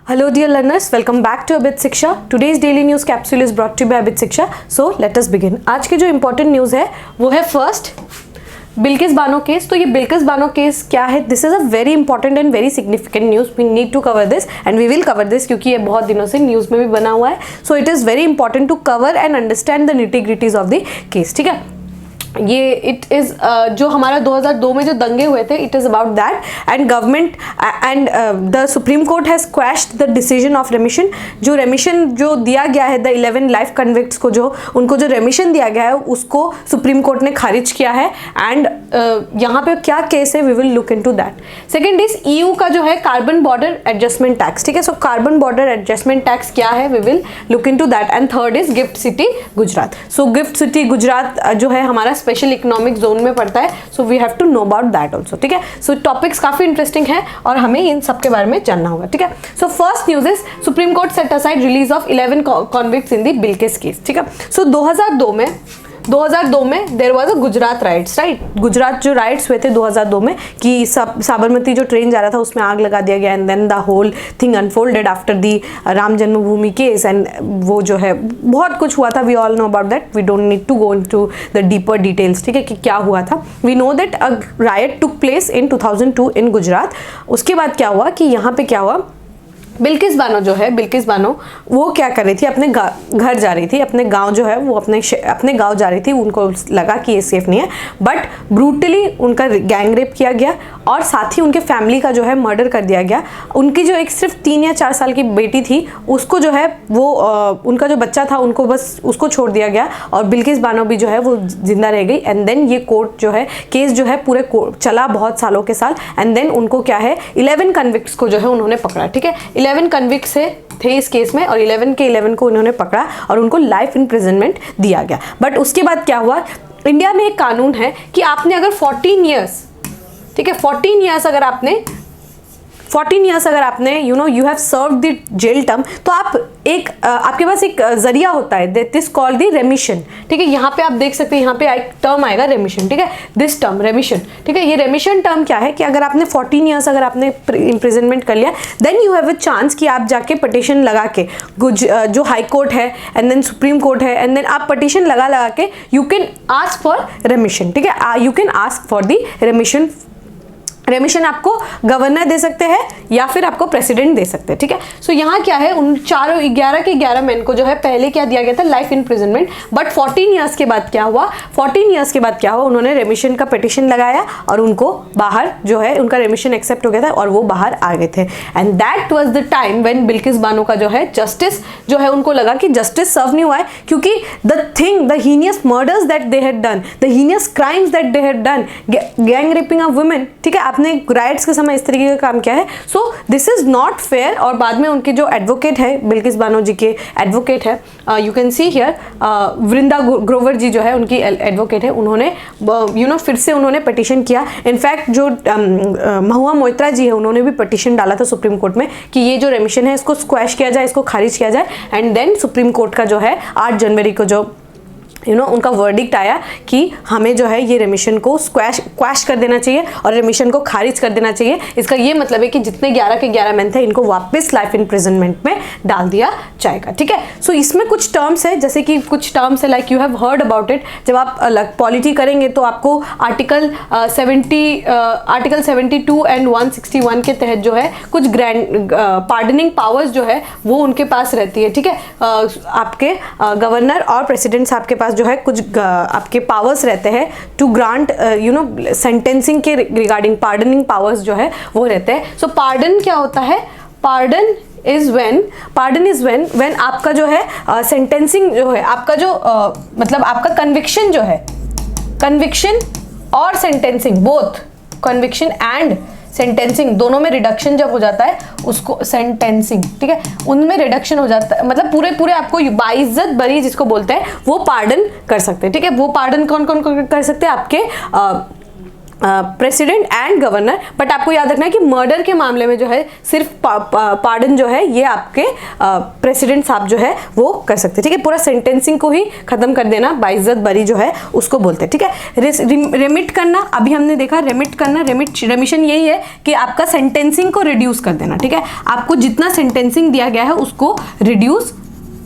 Hello dear learners, welcome back to Abid Shiksha. Today's daily news capsule is brought to you by Abid Shiksha. So let us begin. आज की जो important news है वो है first Bilkis Bano case. तो ये Bilkis Bano case क्या है? This is a very important and very significant news. We need to cover this and we will cover this क्योंकि ये बहुत दिनों से न्यूज में भी बना हुआ है. So it is very important to cover and understand the nitty gritties of the case. ठीक है, ये इट इज़ जो हमारा 2002 में जो दंगे हुए थे, it is about that. And government and the supreme court has quashed the decision of remission. जो रेमिशन जो दिया गया है द 11 लाइफ कन्विक्ट्स को, जो उनको जो रेमिशन दिया गया है उसको सुप्रीम कोर्ट ने खारिज किया है. एंड यहाँ पे क्या केस है, we will look into that. Second is EU का जो है कार्बन बॉर्डर एडजस्टमेंट टैक्स. ठीक है, so carbon border adjustment tax क्या है, we will look into that. And third is GIFT City Gujarat. So GIFT City Gujarat जो है हमारा स्पेशल इकोनॉमिक जोन में पड़ता है. So we have to know about that also. ठीक है, सो टॉपिक्स काफी इंटरेस्टिंग है और हमें इन सब के बारे में जानना होगा. ठीक है, so first news is Supreme Court set aside release of 11 convicts in the Bilkis case. ठीक है, सो 2002 में there was a Gujarat riots. Right, Gujarat जो राइट्स हुए थे 2002 में कि साबरमती जो ट्रेन जा रहा था उसमें आग लगा दिया गया. And then the whole thing unfolded after the Ram Janmabhoomi case. And वो जो है बहुत कुछ हुआ था. We all know about that. We don't need to go into the deeper details. ठीक है, कि क्या हुआ था. We know that a riot took place in 2002 in Gujarat. उसके बाद क्या हुआ कि यहाँ पे क्या हुआ, बिल्किस बानो जो है, बिल्किस बानो वो क्या कर रही थी, अपने घर जा रही थी, अपने गांव जो है वो अपने गांव जा रही थी. उनको लगा कि ये सेफ नहीं है, बट ब्रूटली उनका गैंग रेप किया गया और साथ ही उनके फैमिली का जो है मर्डर कर दिया गया. उनकी जो एक सिर्फ 3 या 4 साल की बेटी थी उसको जो है वो उनका जो बच्चा था उनको बस उसको छोड़ दिया गया और बिल्किस बानो भी जो है वो जिंदा रह गई. एंड देन ये कोर्ट जो है केस जो है पूरे चला बहुत सालों के साल. एंड देन उनको क्या है 11 कन्विक्ट्स को जो है उन्होंने पकड़ा. ठीक है, 11 कन्विक्ट्स थे इस केस में और 11 के 11 को उन्होंने पकड़ा और उनको लाइफ इम्प्रिजनमेंट दिया गया. बट उसके बाद क्या हुआ, इंडिया में एक कानून है कि आपने अगर 14 ईयर्स, ठीक है, 14 ईयर्स अगर आपने you have serve the jail term, तो आप एक आपके पास एक जरिया होता है, दिस कॉल्ड द रेमिशन. ठीक है, यहाँ पे आप देख सकते हैं, यहाँ पे एक टर्म आएगा रेमिशन. ठीक है, दिस टर्म रेमिशन. ठीक है, ये रेमिशन टर्म क्या है कि अगर आपने 14 ईयर्स अगर आपने इम्प्रिजनमेंट कर लिया, then you have a chance कि आप जाके पटिशन लगा के जो हाई कोर्ट है एंड देन सुप्रीम कोर्ट है, एंड देन आप पटिशन लगा के you can ask for remission. ठीक है, you can ask for the remission. Remission आपको गवर्नर दे सकते हैं या फिर आपको प्रेसिडेंट दे सकते हैं. ठीक है, सो यहाँ क्या है, उन 11 के 11 मैन को जो है पहले क्या दिया गया था, लाइफ इम्प्रिजनमेंट. बट 14 ईयर्स के बाद क्या हुआ, उन्होंने रेमिशन का पिटिशन लगाया और उनको बाहर जो है उनका रेमिशन एक्सेप्ट हो गया था और वो बाहर आ गए थे. And that was the time when Bilkis Bano का जो है जस्टिस जो है उनको लगा कि जस्टिस सर्व नहीं हुआ है, क्योंकि the heinous murders that they had done, the heinous crimes that they had done, gang rapping of women. ठीक है, आपने राइट्स के समय इस तरीके का काम किया है. So this is not fair. और बाद में उनके जो एडवोकेट है, बिल्किस बानो जी के एडवोकेट है, यू कैन सी हियर वृंदा ग्रोवर जी जो है उनकी एडवोकेट है, उन्होंने फिर से उन्होंने पिटिशन किया. इनफैक्ट जो महुआ मोइत्रा जी है उन्होंने भी पिटिशन डाला था सुप्रीम कोर्ट में कि ये जो रेमिशन है इसको स्क्वैश किया जाए, इसको खारिज किया जाए. एंड देन सुप्रीम कोर्ट का जो है 8 जनवरी को जो उनका वर्डिक्ट आया कि हमें जो है ये रेमिशन को क्वैश कर देना चाहिए और रेमिशन को खारिज कर देना चाहिए. इसका ये मतलब है कि जितने 11 के 11 मैन थे इनको वापस लाइफ इम्प्रिजनमेंट में डाल दिया जाएगा. ठीक है, सो इसमें कुछ टर्म्स है, जैसे कि कुछ टर्म्स है like you have heard about it. जब आप पॉलिटी करेंगे तो आपको आर्टिकल 72 एंड 161 के तहत जो है कुछ ग्रैंड पार्डनिंग पावर्स जो है वो उनके पास रहती है. ठीक है, आपके गवर्नर और प्रेसिडेंट साहब के पास जो है कुछ आपके पावर्स रहते हैं टू ग्रांट सेंटेंसिंग के रिगार्डिंग पार्डनिंग पावर्स जो है वो रहते हैं. सो पार्डन क्या होता है, पार्डन इज व्हेन आपका जो है सेंटेंसिंग जो है आपका जो मतलब आपका कन्विक्शन जो है, कन्विक्शन और sentencing, both conviction and sentencing दोनों में रिडक्शन जब हो जाता है उसको सेंटेंसिंग, ठीक है, उनमें रिडक्शन हो जाता है, मतलब पूरे आपको बाइज्जत बरी जिसको बोलते हैं वो पार्डन कर सकते हैं. ठीक है, वो पार्डन कौन कर सकते हैं, आपके प्रेसिडेंट एंड गवर्नर, बट आपको याद रखना है कि मर्डर के मामले में जो है सिर्फ पार्डन जो है ये आपके प्रेसिडेंट साहब जो है वो कर सकते हैं, ठीक है। पूरा सेंटेंसिंग को ही खत्म कर देना, बाइज्जत बरी जो है उसको बोलते हैं, ठीक है। रेमिट करना, अभी हमने देखा रेमिट करना, रेमिशन यही है कि आपका सेंटेंसिंग को रिड्यूस कर देना, ठीक है। आपको जितना सेंटेंसिंग दिया गया है उसको रिड्यूस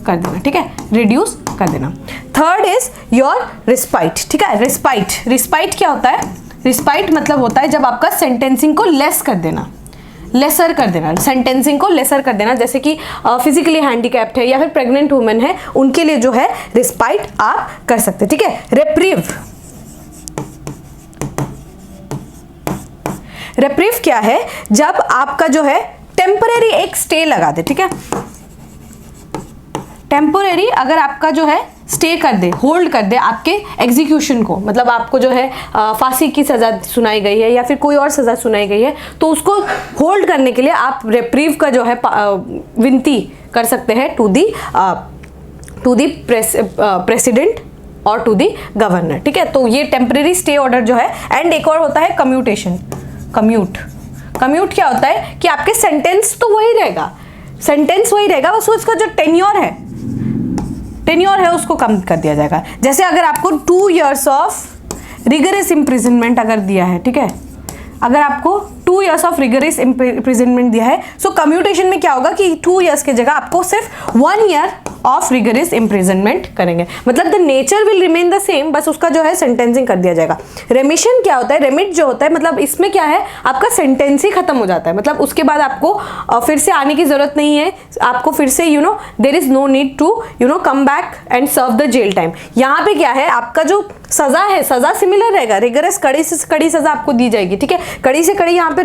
कर देना, ठीक है, रिड्यूस कर देना। थर्ड इज योर रिस्पाइट, ठीक है। रिस्पाइट क्या होता है? रिस्पाइट मतलब होता है जब आपका सेंटेंसिंग को लेस कर देना, लेसर कर देना, सेंटेंसिंग को लेसर कर देना, जैसे कि फिजिकली हैंडीकैप्ड है या फिर प्रेग्नेंट वुमेन है, उनके लिए जो है रिस्पाइट आप कर सकते हैं, ठीक है। रेप्रीव क्या है? जब आपका जो है टेम्परेरी एक स्टे लगा दे, ठीक है। टेम्पोरेरी अगर आपका जो है स्टे कर दे, होल्ड कर दे आपके एग्जीक्यूशन को, मतलब आपको जो है फांसी की सज़ा सुनाई गई है या फिर कोई और सज़ा सुनाई गई है, तो उसको होल्ड करने के लिए आप रेप्रीव का जो है विनती कर सकते हैं टू दी प्रेसिडेंट और टू दी गवर्नर, ठीक है। तो ये टेम्परेरी स्टे ऑर्डर जो है। एंड एक और होता है कम्यूटेशन। कम्यूट क्या होता है कि आपके सेंटेंस तो वही रहेगा, बस उसका जो टेन्योर है उसको कम कर दिया जाएगा। जैसे अगर आपको 2 years ऑफ रिगरस इम्प्रिजनमेंट अगर दिया है, ठीक है, अगर आपको 2 years ऑफ रिगरस इम्प्रिजनमेंट दिया है, सो कम्यूटेशन में क्या होगा कि 2 years की जगह आपको सिर्फ 1 year ऑफ रिगरस इम्प्रिजनमेंट करेंगे, मतलब the nature will remain the same, बस उसका जो है सेंटेंसिंग कर दिया जाएगा। रेमिशन क्या होता है? रेमिट जो होता है मतलब इसमें क्या है, आपका सेंटेंस ही खत्म हो जाता है, मतलब उसके बाद आपको फिर से आने की जरूरत नहीं है, आपको फिर से there is no need to come back and serve the jail time. यहाँ पे क्या है, आपका जो सजा है, सजा सिमिलर रहेगा, रिगरस कड़ी से कड़ी सजा आपको दी जाएगी, ठीक है। कड़ी से कड़ी यहाँ पे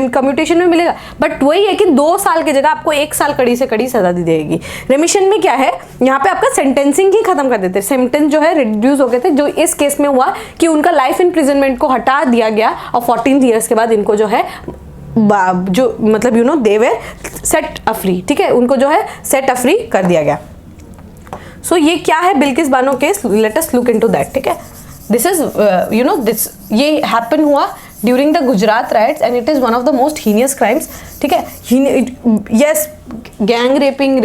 कम्यूटेशन में मिलेगा, बट वही है कि 2 साल की जगह आपको 1 साल कड़ी से कड़ी सजा दी जाएगी। रेमिशन में क्या है, यहाँ पे आपका सेंटेंसिंग ही खत्म कर देते, सेंटेंस जो है रिड्यूस हो गए थे, जो इस केस में हुआ कि उनका लाइफ इम्प्रिजनमेंट को हटा दिया गया और 14 ईयर्स के बाद इनको जो है जो मतलब दे वे सेट अफ्री, ठीक है, उनको जो है सेट अफ्री कर दिया गया। सो ये क्या है Bilkis Bano case, let us look into that, ठीक है। दिस इज दिस ये हैपन हुआ during the Gujarat riots and it is one of the most heinous crimes, ठीक है। Yes, gang raping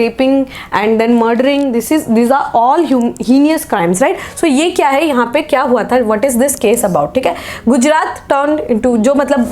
and then murdering, these are all heinous crimes, right? So ये क्या है, यहाँ पे क्या हुआ था, what is this case about, ठीक है। गुजरात turned into जो मतलब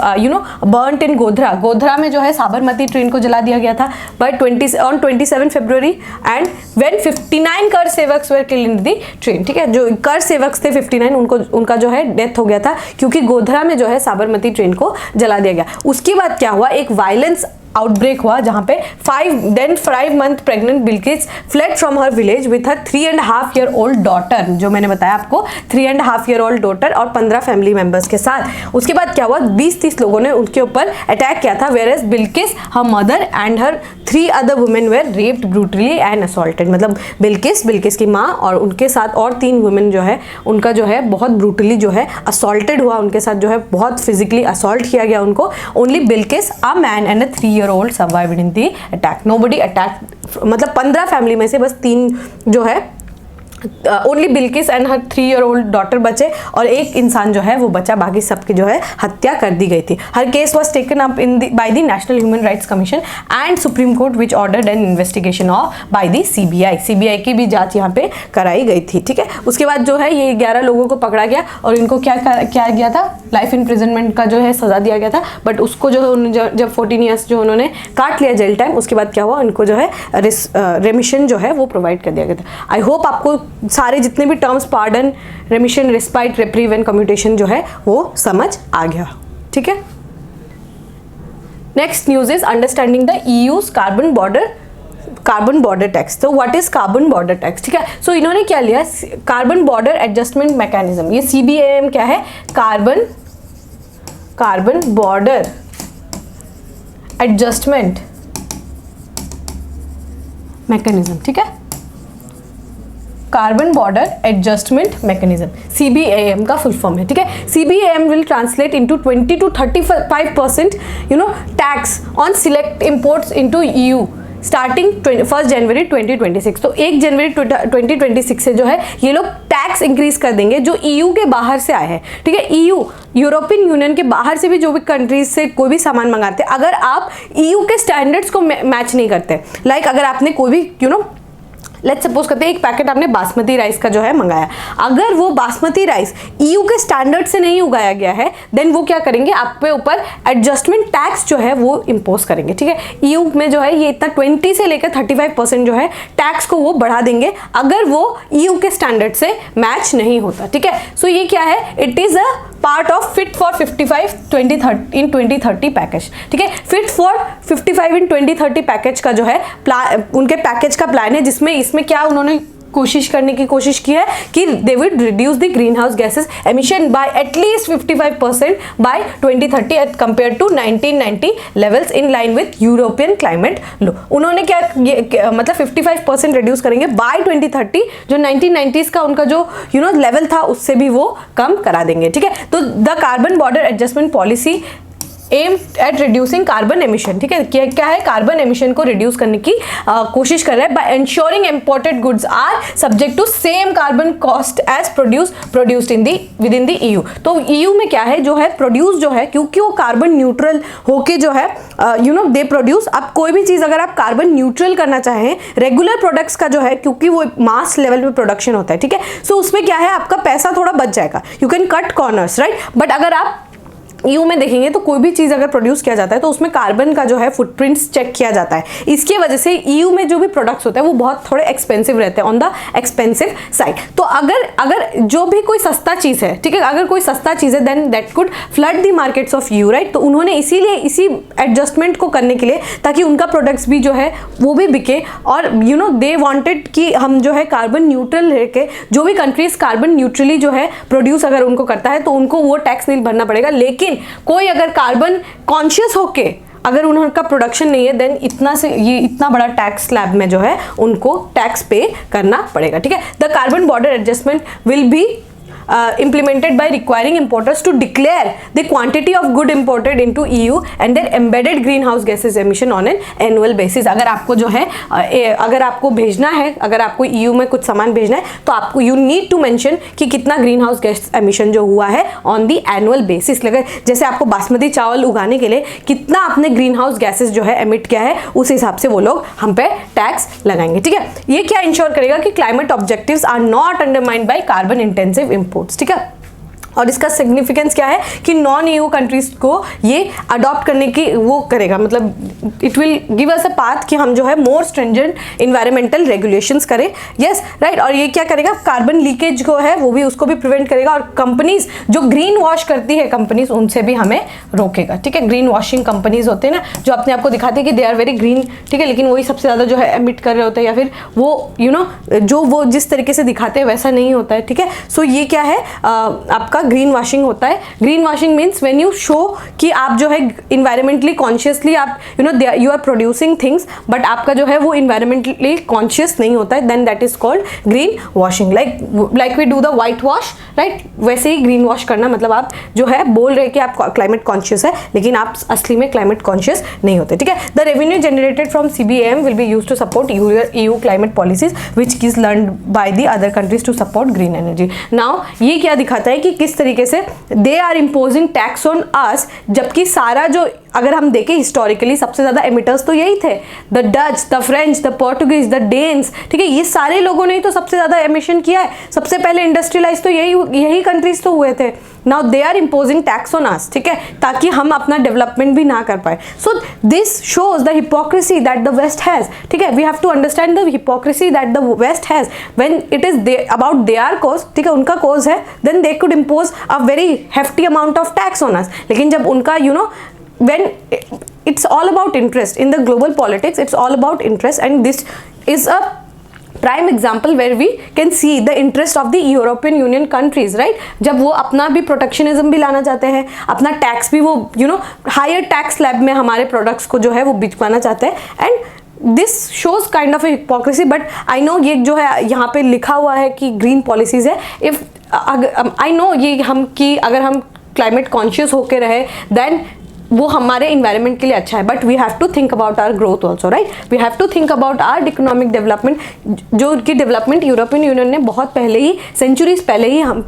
burnt in गोधरा में जो है साबरमती ट्रेन को जला दिया गया था on 27 February and when 59 कर sevaks were killed in the train, ठीक है। जो कर सेवक थे 59 उनका जो है डेथ हो गया था क्योंकि गोधरा में जो है साबरमती ट्रेन को जला दिया गया। उसके बाद क्या हुआ, एक वायलेंस आउटब्रेक हुआ जहां पे 5 month pregnant Bilkis fled from her village with her 3.5 year old daughter, जो मैंने बताया आपको 3.5 year old डॉटर और 15 फैमिली मेंबर्स के साथ। उसके बाद क्या हुआ, 20-30 लोगों ने उनके ऊपर अटैक किया था, whereas Bilkis, her mother and her 3 other women were raped brutally and assaulted. मतलब बिल्किस की माँ और उनके साथ और 3 वुमेन जो है उनका जो है बहुत ब्रूटली जो है असॉल्टेड हुआ, उनके साथ जो है बहुत फिजिकली असॉल्ट किया गया उनको। Only Bilkis, a man and a 3-year-old survived in the attack. Nobody attacked, मतलब 15 फैमिली में से बस 3 जो है only Bilkis and her 3-year-old daughter बचे और एक इंसान जो है वो बचा, बाकी सबकी जो है हत्या कर दी गई थी। Her case was taken up by the national human rights commission and supreme court which ordered an investigation of by the CBI की भी जांच यहाँ पे कराई गई थी, ठीक है। उसके बाद जो है ये 11 लोगों को पकड़ा गया और इनको क्या गया था, लाइफ इम्प्रिजनमेंट का जो है सजा दिया गया था, बट उसको जो है जब 14 ईयर्स जो उन्होंने काट लिया जेल टाइम, उसके बाद क्या हुआ, उनको जो है रेमिशन जो है वो प्रोवाइड कर दिया गया था। आई होप आपको सारे जितने भी terms pardon, remission, respite, reprieve and commutation जो है वो समझ आ गया, ठीक है। Next news is understanding the EU's carbon border tax. तो what is carbon border tax, ठीक है। सो इन्होंने क्या लिया, कार्बन बॉर्डर एडजस्टमेंट मैकेनिज्म, ये CBAM क्या है, कार्बन बॉर्डर एडजस्टमेंट मैकेनिज्म, ठीक है। Carbon border adjustment mechanism, CBAM का फुल फॉर्म है, ठीक है। CBAM will translate into 20 to 35% tax on select imports into EU starting 1 जनवरी 2026। तो 1 जनवरी 2026 से जो है ये लोग टैक्स इंक्रीज कर देंगे जो ईयू के बाहर से आए हैं, ठीक है। ईयू यूरोपियन यूनियन के बाहर से भी जो भी कंट्रीज से कोई भी सामान मंगाते हैं, अगर आप ईयू के स्टैंडर्ड्स को मैच नहीं करते, लाइक अगर आपने कोई भी लेट्स सपोज करते हैं एक पैकेट आपने बासमती राइस का जो है मंगाया, अगर वो बासमती राइस ईयू के स्टैंडर्ड से नहीं उगाया गया है, देन वो क्या करेंगे, आप पे ऊपर एडजस्टमेंट टैक्स जो है वो इंपोज करेंगे, ठीक है। ईयू में जो है ये इतना 20 से लेकर 35% जो है टैक्स को वो बढ़ा देंगे अगर वो ईयू के स्टैंडर्ड से मैच नहीं होता, ठीक है। सो ये क्या है, it is a part of fit for 55 in 2030 package, ठीक है। फिट फॉर 55 इन 2030 पैकेज का जो है उनके पैकेज का प्लान है, जिसमें इसमें क्या उन्होंने कोशिश करने की कोशिश की है कि they will reduce the greenhouse gases emission by at least 55% by 2030 at compare to 1990 levels in line with European climate law. उन्होंने क्या मतलब 55% रिड्यूस करेंगे बाय 2030, जो 1990s का उनका जो लेवल था उससे भी वो कम करा देंगे, ठीक है। तो the carbon border adjustment policy aim at reducing carbon emission, ठीक है। क्या है, कार्बन एमिशन को रिड्यूस करने की कोशिश कर रहा है by ensuring imported goods are subject to same carbon cost as produced in the within the EU. तो ईयू में क्या है, जो है प्रोड्यूस जो है, क्योंकि वो कार्बन न्यूट्रल होके जो है दे प्रोड्यूस। अब कोई भी चीज अगर आप कार्बन न्यूट्रल करना चाहें, रेगुलर प्रोडक्ट्स का जो है, क्योंकि वो मास लेवल पे प्रोडक्शन होता है, ठीक है। सो उसमें क्या है, आपका पैसा थोड़ा बच जाएगा, you can cut corners, right. But अगर आप ईयू में देखेंगे तो कोई भी चीज अगर प्रोड्यूस किया जाता है तो उसमें कार्बन का जो है फुटप्रिंट्स चेक किया जाता है। इसकी वजह से ईयू में जो भी प्रोडक्ट्स होते हैं वो बहुत थोड़े एक्सपेंसिव रहते हैं, ऑन द एक्सपेंसिव साइड। तो अगर जो भी कोई सस्ता चीज है, ठीक है, अगर कोई सस्ता चीज है then that could flood the markets of EU, right. तो उन्होंने इसीलिए इसी एडजस्टमेंट को करने के लिए, ताकि उनका प्रोडक्ट्स भी जो है वो भी बिके, और दे वांटेड कि हम जो है कार्बन न्यूट्रल रह के, जो भी कंट्रीज कार्बन न्यूट्रली जो है प्रोड्यूस अगर उनको करता है तो उनको वो टैक्स नहीं भरना पड़ेगा। लेकिन कोई अगर कार्बन कॉन्शियस होके अगर उनका प्रोडक्शन नहीं है, देन इतना बड़ा टैक्स स्लैब में जो है उनको टैक्स पे करना पड़ेगा, ठीक है। The carbon border adjustment will be implemented by requiring importers to declare the quantity of good imported into EU and their embedded greenhouse gases emission on an annual basis। अगर आपको जो है अगर आपको भेजना है, अगर आपको EU में कुछ सामान भेजना है तो आपको you need to mention कि कितना ग्रीन हाउस गैस एमिशन जो हुआ है ऑन दी एनुअल बेसिस। जैसे आपको बासमती चावल उगाने के लिए कितना आपने ग्रीन हाउस गैसेस जो है एमिट किया है, उस हिसाब से वो लोग हम पे टैक्स लगाएंगे, ठीक है। ये क्या इंश्योर करेगा कि climate objectives are not undermined by carbon intensive imports, ठीक है। और इसका सिग्निफिकेंस क्या है कि नॉन ईयू कंट्रीज को ये अडॉप्ट करने की वो करेगा, मतलब it will give us a path कि हम जो है मोर स्ट्रिंजेंट इन्वायरमेंटल रेगुलेशंस करें, यस राइट। और ये क्या करेगा, कार्बन लीकेज को है वो भी उसको भी प्रिवेंट करेगा, और कंपनीज जो ग्रीन वॉश करती है कंपनीज, उनसे भी हमें रोकेगा, ठीक है। ग्रीन वॉशिंग कंपनीज होते हैं ना, जो अपने आप को दिखाते हैं कि दे आर वेरी ग्रीन, ठीक है, लेकिन वही सबसे ज़्यादा जो है एमिट कर रहे होते हैं, या फिर वो जो वो जिस तरीके से दिखाते हैं वैसा नहीं होता है, ठीक है। सो ये क्या है, आपका ग्रीन वॉशिंग होता है। Greenwashing means when you show कि आप जो है इन्वायरमेंटली कॉन्शियसली आप you are producing things, but आपका जो है वो इन्वायरमेंटली कॉन्शियस नहीं होता है, then that is called greenwashing. Like we do the whitewash, right, वैसे ही ग्रीन वॉश करना, मतलब आप जो है बोल रहे कि आप क्लाइमेट कॉन्शियस है, लेकिन आप असली में क्लाइमेट कॉन्शियस नहीं होते, ठीक है। The revenue generated from CBAM will be used to support EU climate policies which is learned by the other countries to support green energy. Now ये क्या दिखाता है कि किस तरीके से they are imposing tax on us, जबकि सारा जो अगर हम देखें हिस्टोरिकली सबसे ज्यादा एमिटर्स तो यही थे, the Dutch, the French, the Portuguese, the Danes, ठीक है। ये सारे लोगों ने ही तो सबसे ज्यादा एमिशन किया है, सबसे पहले इंडस्ट्रियलाइज तो यही कंट्रीज तो हुए थे। Now they are imposing tax on us, ठीक है, ताकि हम अपना डेवलपमेंट भी ना कर पाए। So this shows the hypocrisy that the West has, ठीक है। We have to understand the hypocrisy that the West has when it is about their cause, ठीक है, उनका कॉज है, then they could impose a very hefty amount of tax on us. लेकिन जब उनका when it's all about interest in the global politics, it's all about interest, and this is a prime example where we can see the interest of the European Union countries, right? जब वो अपना भी protectionism भी लाना चाहते हैं, अपना tax भी वो higher tax slab में हमारे प्रोडक्ट्स को जो है वो बिकवाना चाहते हैं, and this shows kind of hypocrisy. But I know ये जो है यहाँ पे लिखा हुआ है कि ग्रीन पॉलिसीज है, इफ आई नो ये हम कि अगर हम क्लाइमेट कॉन्शियस होके रहे, देन वो हमारे इन्वायरमेंट के लिए अच्छा है, but we have to think about our growth also, right? We have to think about our economic development, जो कि डेवलपमेंट यूरोपियन यूनियन ने बहुत पहले ही, सेंचुरीज पहले ही हम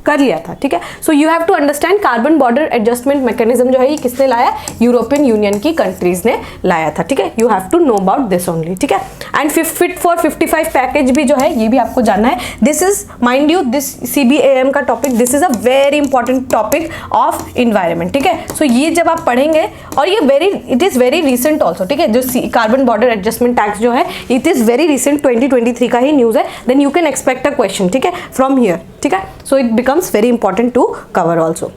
कर लिया था, ठीक है? So you have to understand carbon border adjustment mechanism जो है ये किसने लाया? यूरोपियन यूनियन की कंट्रीज ने लाया था, ठीक है? You have to know about this only, ठीक है? एंड फिट फॉर 55 पैकेज भी जो है ये भी आपको जानना है. This is, mind you, this CBAM का topic, this is a very important topic of environment, ठीक है? सो ये जब आप पढ़ेंगे, और ये it is very recent also, ठीक है? जो कार्बन बॉर्डर एडजस्टमेंट टैक्स जो है इट इज वेरी रिसेंट, 2023 का ही न्यूज है. Then you can expect a question, ठीक है, फ्रॉम हियर, ठीक है? So it becomes very important to cover also.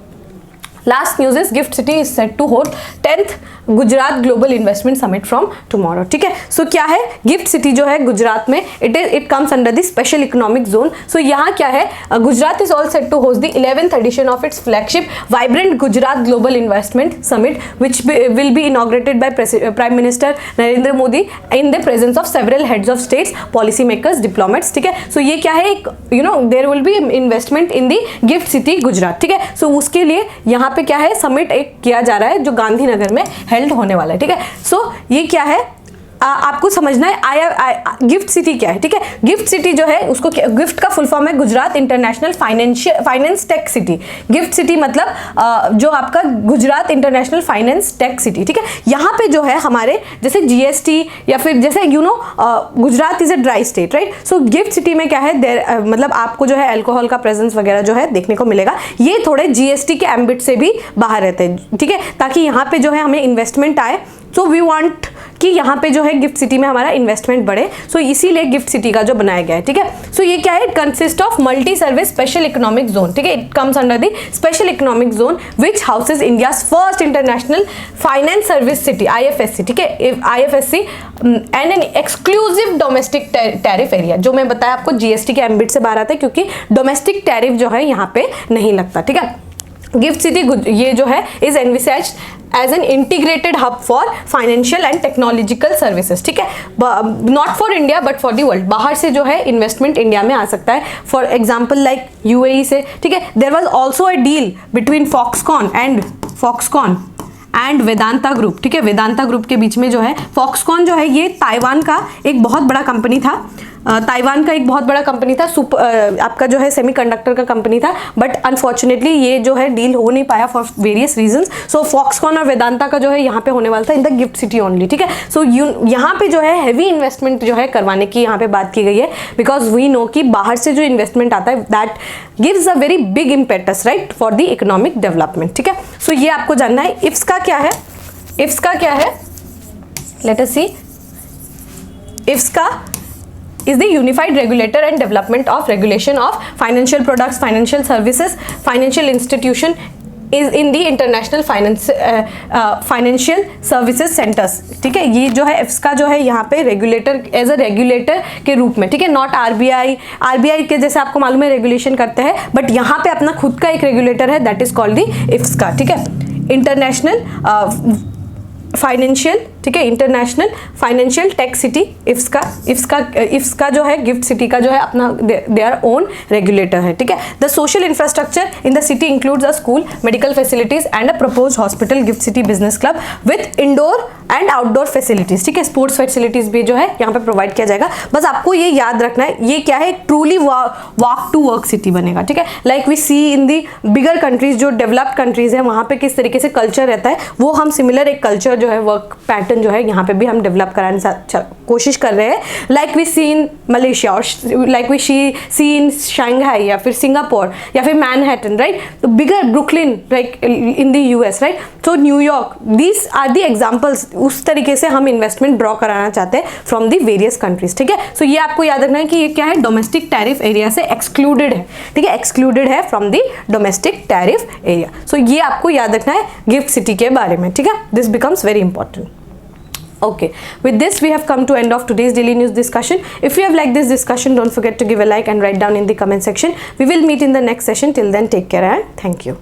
Last news is GIFT City is set to hold 10th Gujarat global investment summit from tomorrow, ठीक है? सो क्या है gift city जो है गुजरात में, it comes under the special economic zone. So यहाँ क्या है, Gujarat is all set to host the 11th edition of its flagship vibrant Gujarat global investment summit which will be inaugurated by prime minister Narendra Modi in the presence of several heads of states, policy makers, diplomats, ठीक है? So ये क्या है, एक there will be investment in the GIFT City Gujarat, ठीक है? सो उसके लिए यहाँ पे क्या है, समिट एक किया जा रहा है जो गांधीनगर में हेल्ड होने वाला है, ठीक है? सो ये क्या है, आपको समझना है गिफ्ट सिटी क्या है, ठीक है? गिफ्ट सिटी जो है उसको, गिफ्ट का फुल फॉर्म है Gujarat international finance tech city. Gift city मतलब जो आपका Gujarat international finance tech city, ठीक है? यहाँ पे जो है हमारे जैसे GST या फिर जैसे Gujarat is a dry state, right? So GIFT city में क्या है, मतलब आपको जो है अल्कोहल का प्रेजेंस वगैरह जो है देखने को मिलेगा. ये थोड़े GST के एम्बिट से भी बाहर रहते हैं, ठीक है? ताकि यहाँ पे जो है हमें इन्वेस्टमेंट आए. सो वी वांट कि यहाँ पे जो है गिफ्ट सिटी में हमारा इन्वेस्टमेंट बढ़े. सो इसीलिए गिफ्ट सिटी का जो बनाया गया है, ठीक है? सो ये क्या है, it consist of multi service special economic zone, ठीक है? It comes under the special economic zone which houses India's first international finance service city, IFSC, ठीक है? IFSC and an exclusive domestic tariff area. जो मैं बताया आपको GST के ambit से बाहर आता है क्योंकि डोमेस्टिक टैरिफ जो है यहाँ पे नहीं लगता, ठीक है? गिफ्ट सिटी ये जो है is envisaged as an integrated hub for financial and technological services, ठीक है? Not for India but for the world. बाहर से जो है इन्वेस्टमेंट इंडिया में आ सकता है, फॉर एग्जाम्पल लाइक UAE से, ठीक है? There was also a deal between Foxconn and Vedanta group, ठीक है? वेदांता ग्रुप के बीच में जो है, फॉक्सकॉन जो है ये ताइवान का एक बहुत बड़ा कंपनी था, आपका जो है सेमीकंडक्टर का कंपनी था, बट अनफॉर्चुनेटली ये जो है डील हो नहीं पाया for various reasons. So Foxconn और वेदांता का जो है यहाँ पे होने वाला था इन द गिफ्ट सिटी ओनली, ठीक है? सो यहाँ पे जो है हैवी इन्वेस्टमेंट जो है करवाने की यहाँ पे बात की गई है, बिकॉज वी नो कि बाहर से जो इन्वेस्टमेंट आता है that gives a very big impetus, right, for the economic development, ठीक है? सो ये आपको जानना है. इफ्स का क्या है, लेट अस सी. इफ्स का is the unified regulator and development of regulation of financial products, financial services, financial institution is in the international financial services centers, ठीक है? ये जो है इफ्स का जो है यहाँ पे रेगुलेटर, एज अ रेगुलेटर के रूप में, ठीक है? नॉट RBI के जैसे आपको मालूम है रेगुलेशन करते हैं, बट यहाँ पे अपना खुद का एक रेगुलेटर है that is called the IFSC का, ठीक है? इंटरनेशनल फाइनेंशियल, ठीक है? International financial tech city. IFSC का जो है गिफ्ट सिटी का जो है अपना देयर ओन रेगुलेटर है, ठीक है? The social infrastructure in the city includes a school, medical facilities and a proposed hospital. Gift city business club with indoor and outdoor facilities, ठीक है? स्पोर्ट्स फैसिलिटीज भी जो है यहाँ पे प्रोवाइड किया जाएगा. बस आपको ये याद रखना है, ये क्या है, truly walk to work city बनेगा, ठीक है? Like we see in the bigger countries, जो डेवलप्ड कंट्रीज है वहाँ पे किस तरीके से कल्चर रहता है, वो हम सिमिलर एक कल्चर जो है, वर्क पैटर्न जो है यहाँ पे भी हम डेवलप कराने कोशिश कर रहे हैं. Like we see in Malaysia और like we see in Shanghai या फिर सिंगापुर या फिर मैनहट्टन, राइट? तो बिगर Brooklyn like in the US, right? So New York, these are the examples. उस तरीके से हम इन्वेस्टमेंट ड्रॉ कराना चाहते हैं फ्रॉम द वेरियस कंट्रीज, ठीक है? सो ये आपको याद रखना है कि ये क्या है, डोमेस्टिक टैरिफ एरिया से एक्सक्लूडेड है, ठीक है? एक्सक्लूडेड है from the domestic tariff area. So ये आपको याद रखना है गिफ्ट सिटी के बारे में, ठीक है? This becomes very important. Okay, with this we have come to end of today's daily news discussion. If you have liked this discussion, don't forget to give a like and write down in the comment section. We will meet in the next session. Till then, take care and thank you.